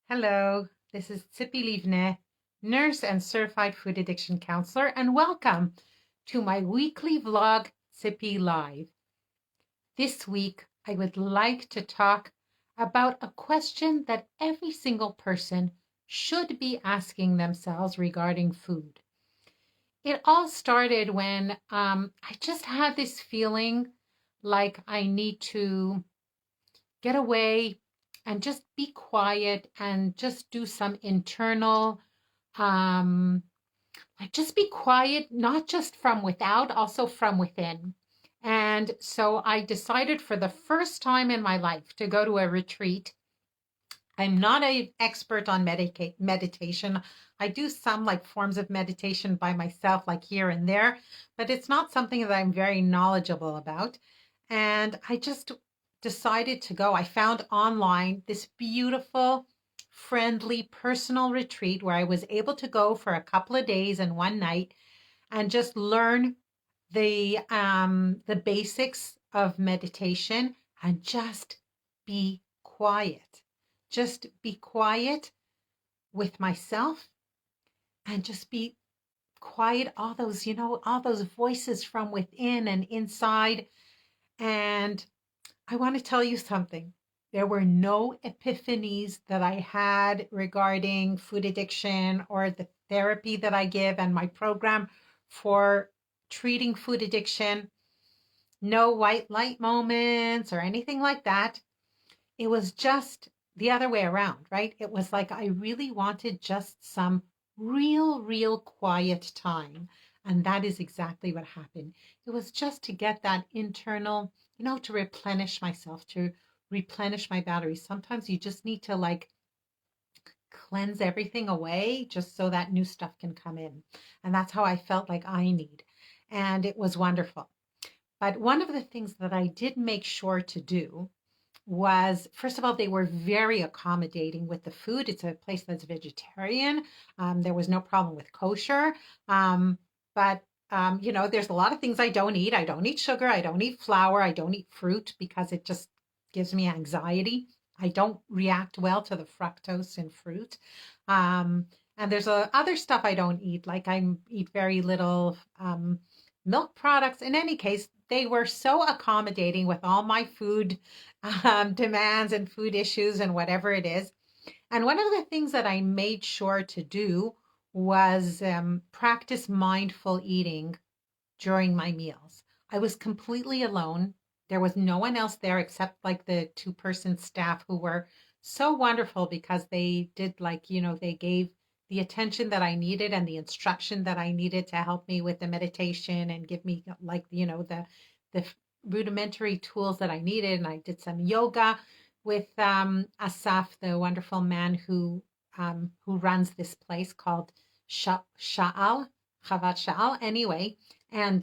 Hello, this is Zippi, nurse and certified food addiction counselor, and welcome to my weekly vlog, Zippi Live. This week, I would like to talk about a question that every single person should be asking themselves regarding food. It all started when I just had this feeling like I need to get away and just be quiet and just do some internal um like just be quiet, not just from without, also from within. And so I decided for the first time in my life to go to a retreat. I'm not an expert on meditation. I do some like forms of meditation by myself, like here and there, but it's not something that I'm very knowledgeable about. And I just decided to go. I found online this beautiful, friendly, personal retreat where I was able to go for a couple of days and one night and just learn the basics of meditation and just be quiet. Just be quiet with myself and just be quiet. All those voices from within and inside. And I want to tell you something. There were no epiphanies that I had regarding food addiction or the therapy that I give and my program for treating food addiction. No white light moments or anything like that. It was just the other way around, right? It was like I really wanted just some real quiet time. And that is exactly what happened. It was just to get that internal, to replenish myself, to replenish my batteries. Sometimes you just need to like cleanse everything away just so that new stuff can come in. And that's how I felt like I need. And it was wonderful. But one of the things that I did make sure to do was, first of all, they were very accommodating with the food. It's a place that's vegetarian. There was no problem with kosher. But there's a lot of things I don't eat. I don't eat sugar. I don't eat flour. I don't eat fruit because it just gives me anxiety. I don't react well to the fructose in fruit. Um, and there's other stuff I don't eat, like I eat very little milk products. In any case, they were so accommodating with all my food demands and food issues and whatever it is. And one of the things that I made sure to do was practice mindful eating during my meals. I was completely alone. There was no one else there except like the two-person staff who were so wonderful because they did they gave the attention that I needed and the instruction that I needed to help me with the meditation and give me the rudimentary tools that I needed. And I did some yoga with Asaf, the wonderful man who runs this place called Sha'al, Chavat Sha'al. Anyway, and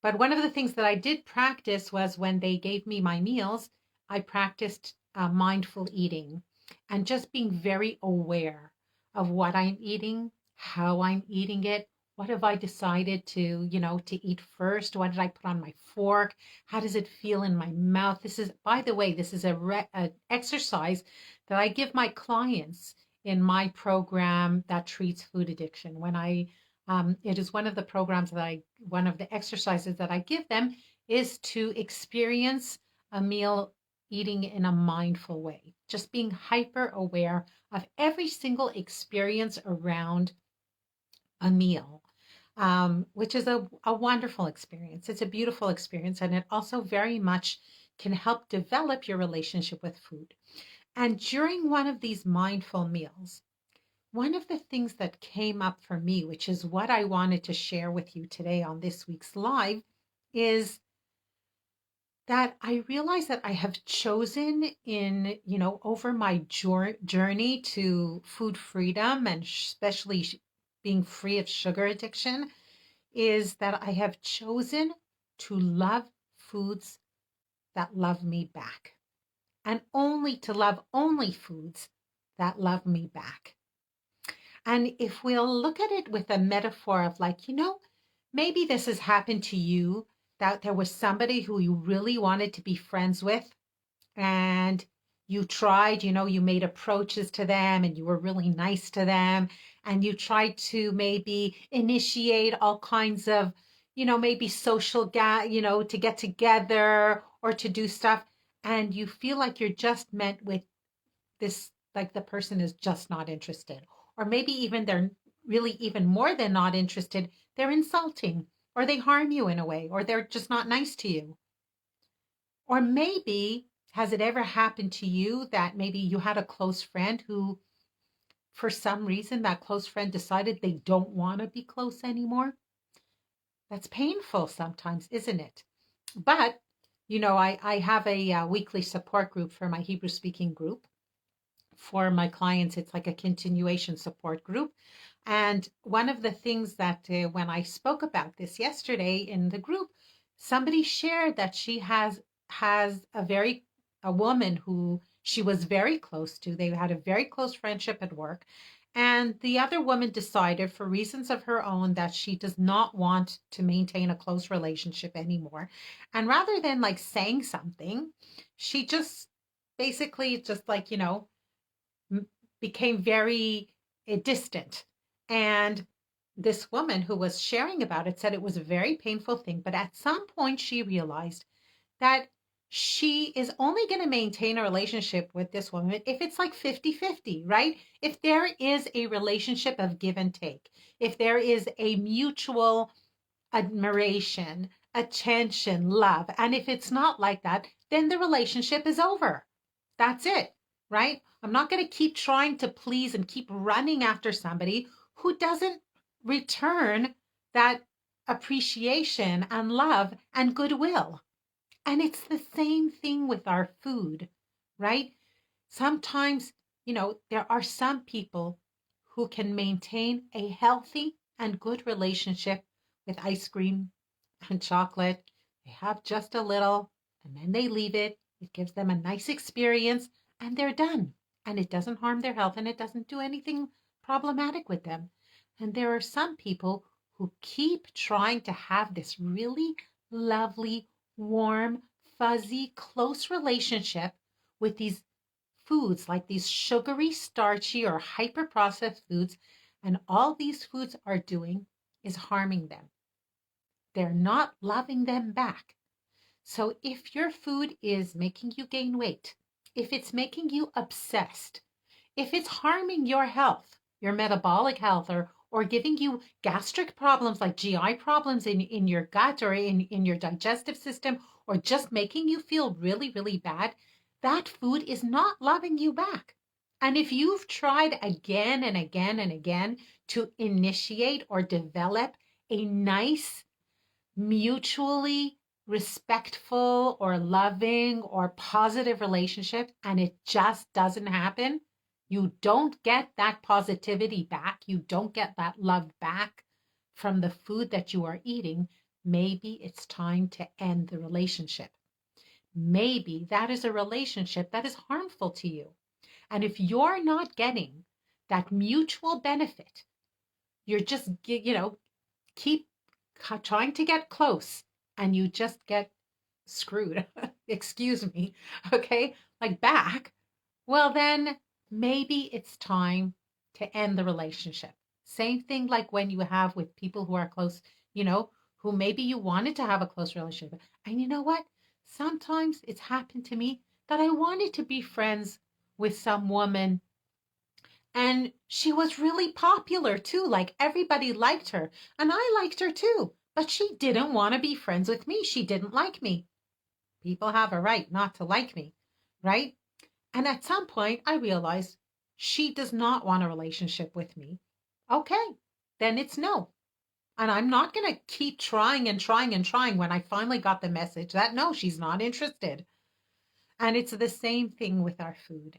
but one of the things that I did practice was when they gave me my meals, I practiced mindful eating and just being very aware of what I'm eating, how I'm eating it. What have I decided to eat first? What did I put on my fork? How does it feel in my mouth? This is, by the way, this is a exercise that I give my clients in my program that treats food addiction. It is one of the one of the exercises that I give them is to experience a meal eating in a mindful way, just being hyper aware of every single experience around a meal, which is a wonderful experience. It's a beautiful experience, and it also very much can help develop your relationship with food. And during one of these mindful meals, one of the things that came up for me, which is what I wanted to share with you today on this week's live, is that I realize that I have chosen over my journey to food freedom and especially being free of sugar addiction, is that I have chosen to love foods that love me back and only to love only foods that love me back. And if we'll look at it with a metaphor of maybe this has happened to you, that there was somebody who you really wanted to be friends with and you tried, you made approaches to them and you were really nice to them, and you tried to maybe initiate all kinds of, maybe social to get together or to do stuff, and you feel like you're just met with this, like the person is just not interested, or maybe even they're really even more than not interested, they're insulting, or they harm you in a way, or they're just not nice to you. Or maybe, has it ever happened to you that maybe you had a close friend who, for some reason, that close friend decided they don't want to be close anymore? That's painful sometimes, isn't it? But, I have a weekly support group for my Hebrew speaking group. For my clients, it's like a continuation support group. And one of the things that when I spoke about this yesterday in the group, somebody shared that she has a woman who she was very close to. They had a very close friendship at work. And the other woman decided, for reasons of her own, that she does not want to maintain a close relationship anymore. And rather than like saying something, she just basically just like, became very distant. And this woman who was sharing about it said it was a very painful thing. But at some point, she realized that she is only going to maintain a relationship with this woman if it's like 50-50, right? If there is a relationship of give and take, if there is a mutual admiration, attention, love. And if it's not like that, then the relationship is over. That's it, right? I'm not going to keep trying to please and keep running after somebody who doesn't return that appreciation and love and goodwill. And it's the same thing with our food, right? Sometimes, there are some people who can maintain a healthy and good relationship with ice cream and chocolate. They have just a little and then they leave it. It gives them a nice experience and they're done. And it doesn't harm their health and it doesn't do anything problematic with them. And there are some people who keep trying to have this really lovely, warm, fuzzy, close relationship with these foods, like these sugary, starchy, or hyper processed foods. And all these foods are doing is harming them. They're not loving them back. So if your food is making you gain weight, if it's making you obsessed, if it's harming your health, your metabolic health, or giving you gastric problems like GI problems in your gut or in your digestive system, or just making you feel really, really bad, that food is not loving you back. And if you've tried again and again and again to initiate or develop a nice, mutually respectful or loving or positive relationship and it just doesn't happen, you don't get that positivity back, you don't get that love back from the food that you are eating, maybe it's time to end the relationship. Maybe that is a relationship that is harmful to you. And if you're not getting that mutual benefit, you're just, keep trying to get close and you just get screwed. Excuse me. Okay. Like back. Well, then maybe it's time to end the relationship. Same thing like when you have with people who are close, who maybe you wanted to have a close relationship. And you know what? Sometimes it's happened to me that I wanted to be friends with some woman and she was really popular too. Like everybody liked her. And I liked her too. But she didn't want to be friends with me. She didn't like me. People have a right not to like me, right? And at some point, I realized she does not want a relationship with me. Okay, then it's no. And I'm not going to keep trying and trying and trying when I finally got the message that no, she's not interested. And it's the same thing with our food.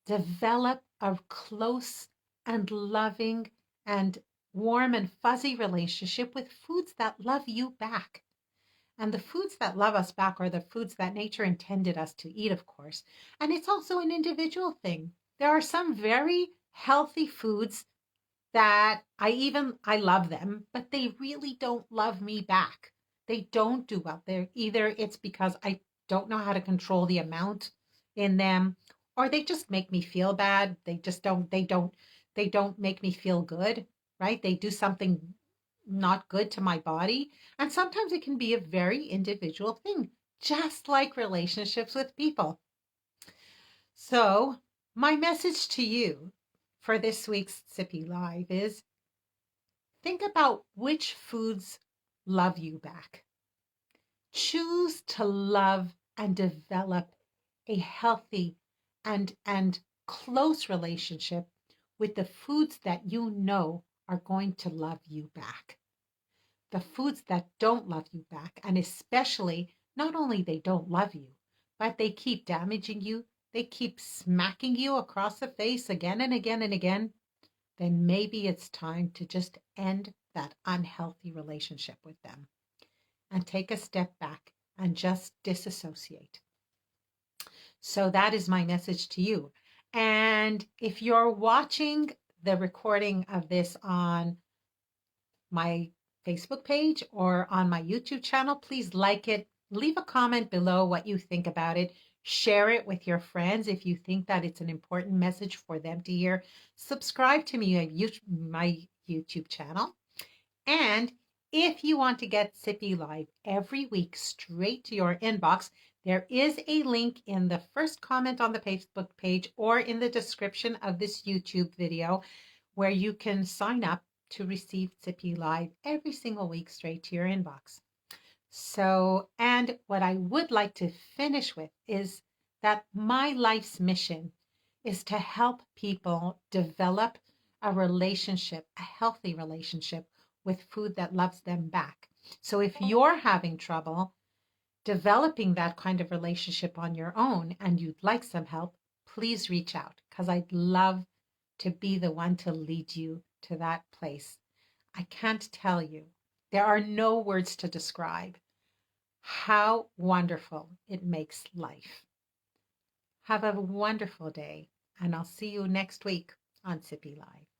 Develop a close and loving and warm and fuzzy relationship with foods that love you back. And the foods that love us back are the foods that nature intended us to eat, of course. And it's also an individual thing. There are some very healthy foods that I love them, but they really don't love me back. They don't do well. They're either it's because I don't know how to control the amount in them, or they just make me feel bad. They don't make me feel good, right? They do something not good to my body. And sometimes it can be a very individual thing, just like relationships with people. So, my message to you for this week's Sippy Live is think about which foods love you back. Choose to love and develop a healthy and close relationship with the foods that you know are going to love you back. The foods that don't love you back, and especially not only they don't love you, but they keep damaging you, they keep smacking you across the face again and again and again, then maybe it's time to just end that unhealthy relationship with them and take a step back and just disassociate. So that is my message to you. And if you're watching the recording of this on my Facebook page or on my YouTube channel, please like it. Leave a comment below what you think about it. Share it with your friends if you think that it's an important message for them to hear. Subscribe to me on my YouTube channel. And if you want to get Sippy Live every week straight to your inbox, there is a link in the first comment on the Facebook page or in the description of this YouTube video where you can sign up to receive Zippy Live every single week straight to your inbox. So, and what I would like to finish with is that my life's mission is to help people develop a relationship, a healthy relationship with food that loves them back. So if you're having trouble developing that kind of relationship on your own and you'd like some help, please reach out because I'd love to be the one to lead you to that place. I can't tell you, there are no words to describe how wonderful it makes life. Have a wonderful day, and I'll see you next week on Sippy Live.